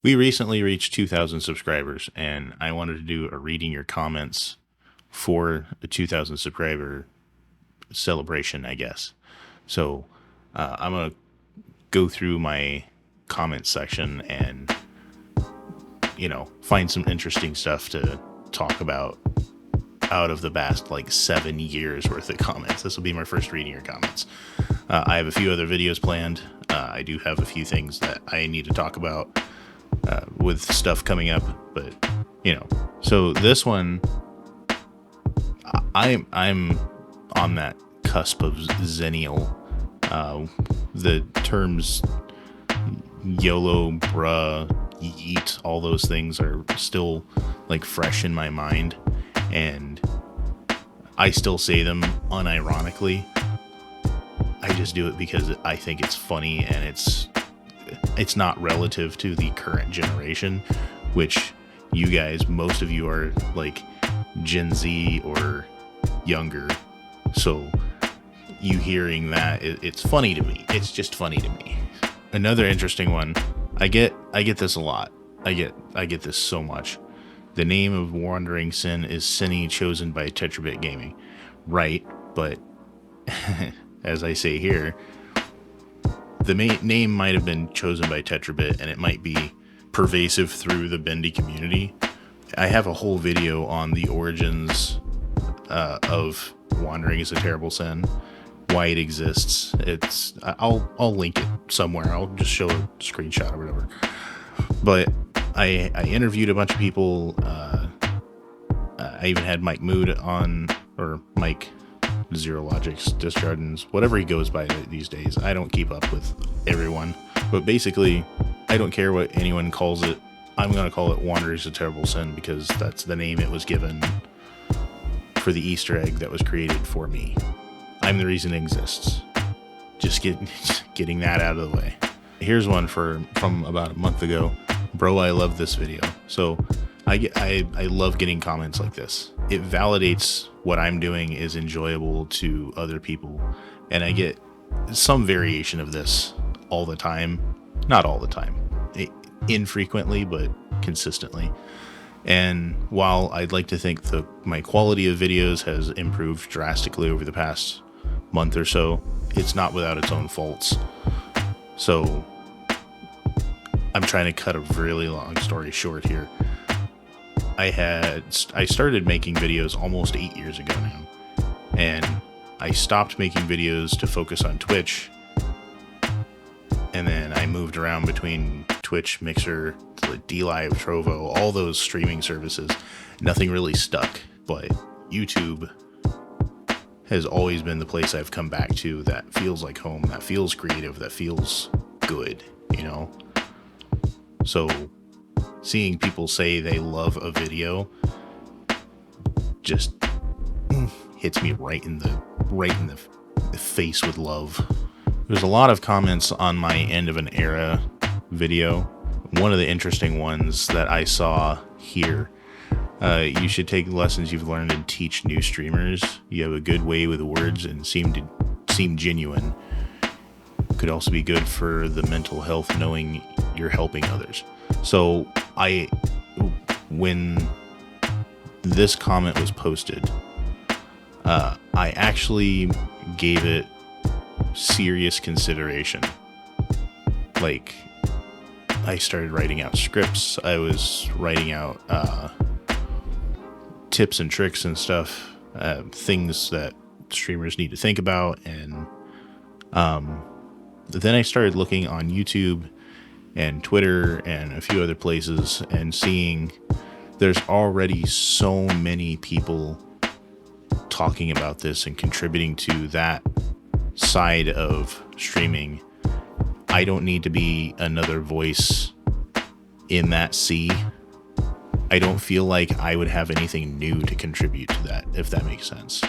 We recently reached 2,000 subscribers, and I wanted to do a reading your comments for the 2,000 subscriber celebration, I guess. So I'm going to go through my comment section and, find some interesting stuff to talk about out of the past 7 years worth of comments. This will be my first reading your comments. I have a few other videos planned. I do have a few things that I need to talk about with stuff coming up, but so this one, I'm on that cusp of zennial. The terms YOLO, bruh, yeet, all those things are still fresh in my mind, and I still say them unironically. I just do it because I think it's funny, and it's not relative to the current generation, which you guys, most of you are Gen Z or younger. So you hearing that, it's funny to me. It's just funny to me. Another interesting one, I get this a lot. I get this so much. The name of Wandering Sin is Sinny, chosen by Tetrabit Gaming. Right, but as I say here, the name might have been chosen by Tetrabit, and it might be pervasive through the bendy community. I have a whole video on the origins of Wandering is a Terrible Sin, why it exists. I'll link it somewhere. I'll just show a screenshot or whatever. But I interviewed a bunch of people. I even had Mike Mood on, or Mike Zero Logics, Disjardins, whatever he goes by these days. I don't keep up with everyone, but basically, I don't care what anyone calls it. I'm going to call it Wandering is a Terrible Sin because that's the name it was given for the Easter egg that was created for me. I'm the reason it exists. Just getting that out of the way. Here's one from about a month ago. Bro, I love this video. So I love getting comments like this. It validates what I'm doing is enjoyable to other people, and I get some variation of this all the time. Not all the time, infrequently, but consistently. And while I'd like to think my quality of videos has improved drastically over the past month or so, it's not without its own faults. So I'm trying to cut a really long story short here. I started making videos almost 8 years ago now, and I stopped making videos to focus on Twitch, and then I moved around between Twitch, Mixer, DLive, Trovo, all those streaming services. Nothing really stuck, but YouTube has always been the place I've come back to that feels like home, that feels creative, that feels good, So seeing people say they love a video just hits me right in the face with love. There's a lot of comments on my End of an Era video. One of the interesting ones that I saw here, you should take lessons you've learned and teach new streamers. You have a good way with words and seem genuine. Could also be good for the mental health, knowing you're helping others. So when this comment was posted, I actually gave it serious consideration. I started writing out scripts. I was writing out tips and tricks and stuff, things that streamers need to think about. And then I started looking on YouTube and Twitter and a few other places and seeing there's already so many people talking about this and contributing to that side of streaming. I don't need to be another voice in that sea. I don't feel like I would have anything new to contribute to that, if that makes sense.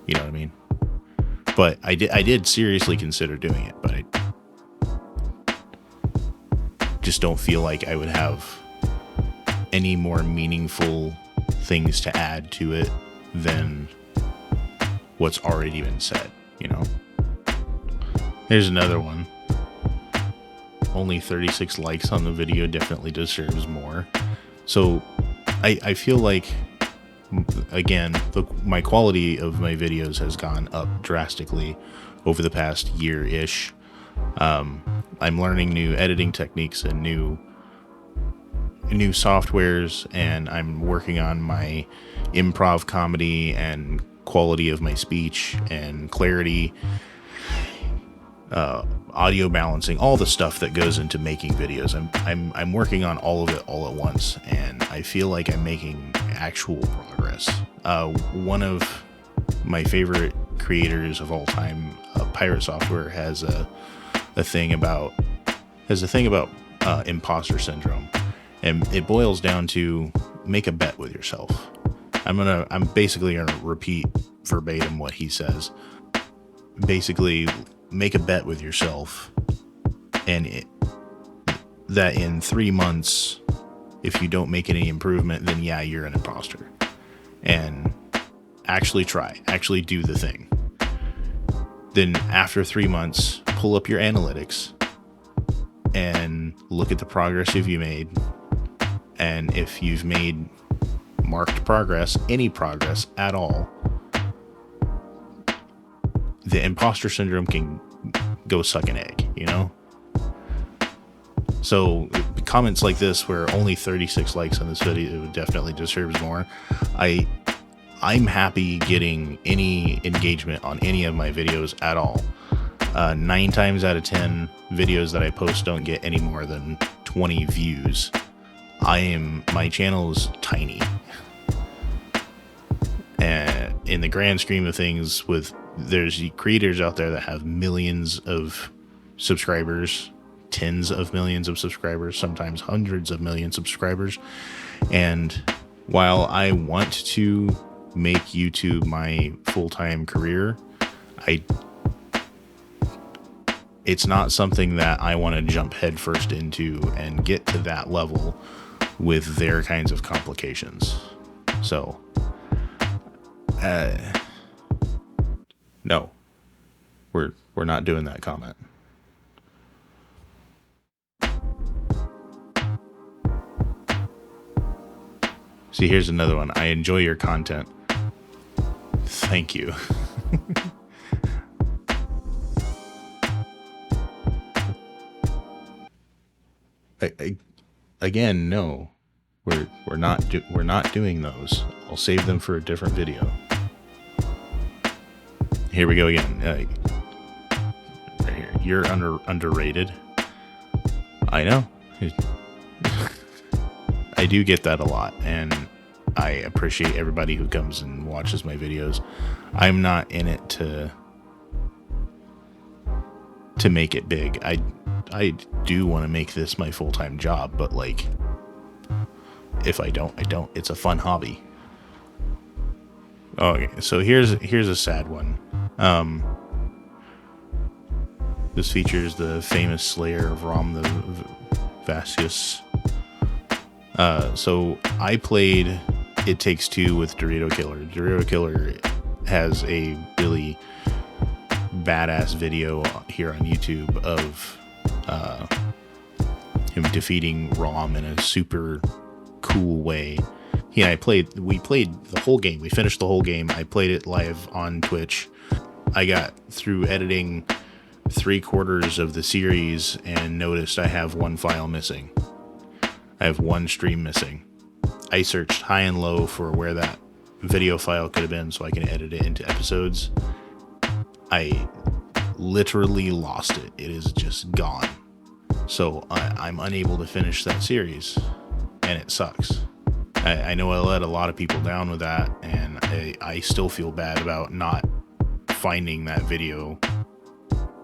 You know what I mean? But I did seriously consider doing it, but I just don't feel like I would have any more meaningful things to add to it than what's already been said, Here's another one. only 36 likes on the video definitely deserves more. So I feel like, again, my quality of my videos has gone up drastically over the past year-ish. I'm learning new editing techniques and new softwares, and I'm working on my improv comedy and quality of my speech and clarity, audio balancing, all the stuff that goes into making videos. I'm working on all of it all at once, and I feel like I'm making actual progress. One of my favorite creators of all time, Pirate Software, has a thing about imposter syndrome, and it boils down to make a bet with yourself. I'm basically gonna repeat verbatim what he says. Basically, make a bet with yourself, and that in 3 months, if you don't make any improvement, then yeah, you're an imposter. And actually do the thing. Then after 3 months, pull up your analytics and look at the progress you made. And if you've made marked progress, any progress at all, the imposter syndrome can go suck an egg, you know? So comments like this, where only 36 likes on this video, definitely deserves more. I'm happy getting any engagement on any of my videos at all. 9 times out of 10 videos that I post don't get any more than 20 views. My channel is tiny. And in the grand scheme of things, there's creators out there that have millions of subscribers, tens of millions of subscribers, sometimes hundreds of millions of subscribers. And while I want to make YouTube my full-time career, it's not something that I want to jump headfirst into and get to that level with their kinds of complications. So, no, we're not doing that comment. See, here's another one. I enjoy your content. Thank you. Again, no, we're not doing those. I'll save them for a different video. Here we go again. Right here. You're underrated. I know. I do get that a lot, and I appreciate everybody who comes and watches my videos. I'm not in it to make it big. I do want to make this my full-time job, but like, if I don't. It's a fun hobby. Okay, so here's a sad one. This features the famous slayer of Rom the Vasius. So I played It Takes Two with Doritokllr. Doritokllr has a really badass video here on YouTube of him defeating Rom in a super cool way. We played the whole game. We finished the whole game. I played it live on Twitch. I got through editing 3/4 of the series and noticed I have one file missing. I have one stream missing. I searched high and low for where that video file could have been so I can edit it into episodes. I literally lost it. It is just gone. So I'm unable to finish that series, and it sucks. I know I let a lot of people down with that, and I still feel bad about not finding that video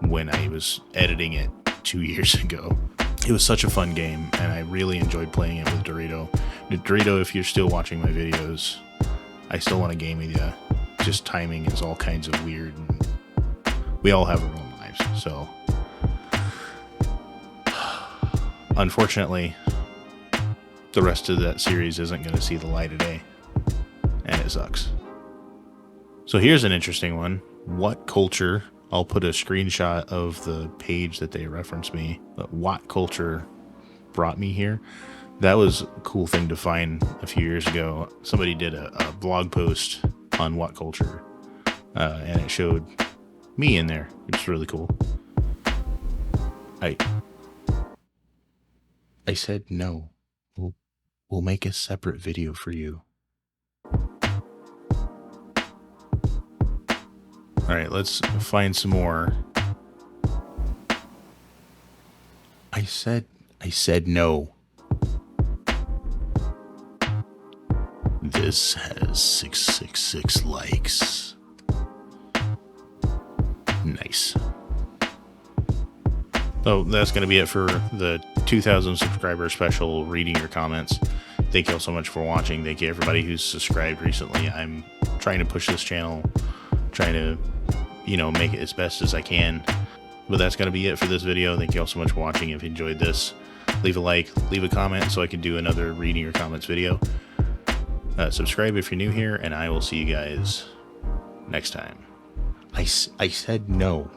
when I was editing it 2 years ago. It was such a fun game, and I really enjoyed playing it with Dorito. Dorito, if you're still watching my videos, I still want to game with you. Just timing is all kinds of weird, and we all have our own lives, so unfortunately, the rest of that series isn't going to see the light of day, and it sucks. So here's an interesting one. WhatCulture I'll put a screenshot of the page that they reference me. But WhatCulture brought me here. That was a cool thing to find a few years ago. Somebody did a blog post on WhatCulture, and it showed me in there, which is really cool. I said no. We'll make a separate video for you. All right, let's find some more. I said no. This has 666 likes. Nice. Oh, that's going to be it for the 2,000 subscriber special, reading your comments. Thank you all so much for watching. Thank you everybody who's subscribed recently. I'm trying to push this channel, trying to, make it as best as I can. But that's going to be it for this video. Thank you all so much for watching. If you enjoyed this, leave a like, leave a comment so I can do another reading your comments video. Subscribe if you're new here, and I will see you guys next time. I said no.